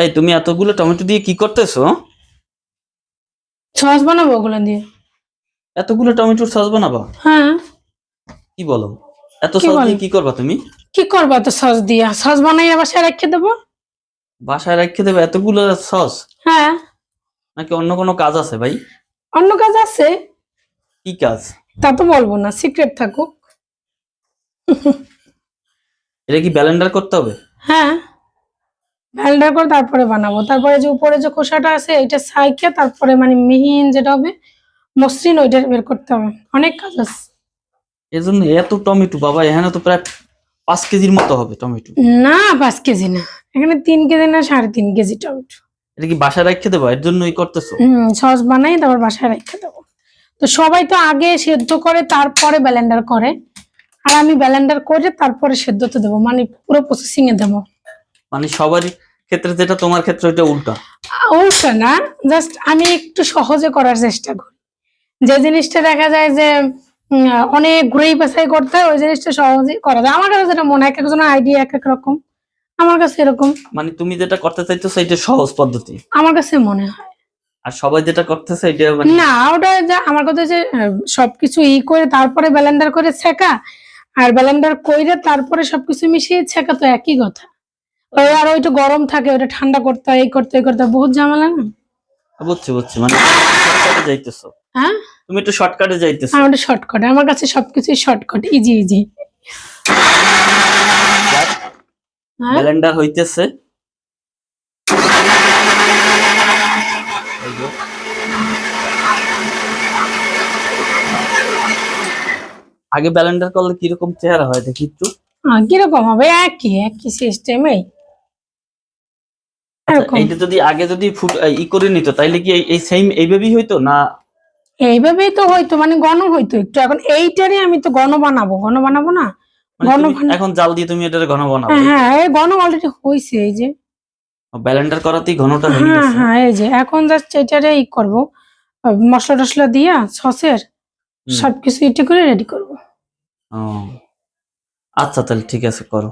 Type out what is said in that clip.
এই তুমি এতগুলো টমেটো দিয়ে কি করতেছো? সস বানাবো ওগুলো দিয়ে। এতগুলো টমেটোর সস বানাবা? হ্যাঁ। কি বলো? এত কি সস বল দিয়ে কি করবা তুমি? কি করবা তো সস দিয়া? সস বানাই আবার সে রেখে দেবো। বাসায় রেখে দেবে এতগুলো সস? হ্যাঁ। নাকি অন্য কোনো কাজ আছে ভাই? অন্য কাজ আছে। কি কাজ? তা তো বলবো না, সিক্রেট থাকুক। এটা কি ব্লেন্ডার করতে হবে? হ্যাঁ, ব্লেন্ডার করে তারপরে বানাবো। তারপরে যে উপরে যে খোসাটা আছে এটা ছাইকে তারপরে মানে মিহিন যেটা হবে মসৃণ ওইটা বের করতে হবে। অনেক কাজ আছে। এজন্য এত টমেটো বাবা, এখানে তো প্রায় 5 কেজির মতো হবে টমেটো। না, 5 কেজি না, এখানে 3 কেজি না 3.5 কেজি টমেটো। এটা কি বাসায় রেখে দেবা? এর জন্যই করতেছো? সস বানাই তারপর বাসায় রেখে দেবো। তো সবাই তো আগে সেদ্ধ করে তারপরে ব্লেন্ডার করে, আর আমি ব্লেন্ডার করে তারপরে সেদ্ধতে দেবো, মানে পুরো প্রসেসিং এ দেবো। মানে সবারই ক্ষেত্রে যেটা, তোমার ক্ষেত্রে ওইটা উল্টা। ওটা না, জাস্ট আমি একটু সহজে করার চেষ্টা করি। যে জিনিসটা দেখা যায় যে অনেক ঘুরেই পেছাই করতে হয়, ওই জিনিসটা সহজেই করা যায়। আমার কাছে যেটা মনে হয়, এক একজনের আইডিয়া এক এক রকম, আমার কাছে এরকম। মানে তুমি যেটা করতে চাইতেছো এটা সহজ পদ্ধতি, আমার কাছে মনে হয়। আর সবাই যেটা করতেছে এটা মানে না, ওটা আমার কথা যে সবকিছু করে তারপরে ব্লেন্ডার করে ছেঁকা, আর ব্লেন্ডার করে তারপরে সবকিছু মিশিয়ে ছেঁকা তো একই কথা। ওই আর ওইটা গরম থাকে, ওইটা ঠান্ডা করতে হয়, এই করতে এই করতে বহুত ঝামেলা না। বুঝছি বুঝছি, মানে শর্টকাটে যাইতেছো। হ্যাঁ, তুমি একটু শর্টকাটে যাইতেছো। ওটা শর্টকাট, আমার কাছে সবকিছুই শর্টকাট, ইজি ইজি। হ্যাঁ, ব্লেন্ডার হইতেছে। এই যে, আগে ব্লেন্ডার করলে কিরকম চেহারা হয় দেখি একটু। কিরকম হবে? একই একই সিস্টেমেই আচ্ছা, এরকম। এইটা যদি আগে যদি ফুট করে নিত তাইলে কি এই সেম এইভাবেই হইতো না? এইভাবেই তো হয়তো, মানে ঘন হইতো একটু। এখন এইটারই আমি তো ঘন বানাবো না। মানে ঘন তুমি এখন জাল দিয়ে তুমি এটা ঘন বানাবো, হ্যাঁ তাই তো? হ্যাঁ, এই ঘন অলরেডি হয়েছে, এই যে। ব্লেন্ডার করাতেই ঘনটা হয়ে হ্যাঁ গেছে। হ্যাঁ, এই যে এখন জাস্ট এটারে করবো, মশলা টসলা দিয়া সসের হুম। সবকিছু ইটি করে রেডি করবো। ও আচ্ছা, তাহলে ঠিক আছে, করো।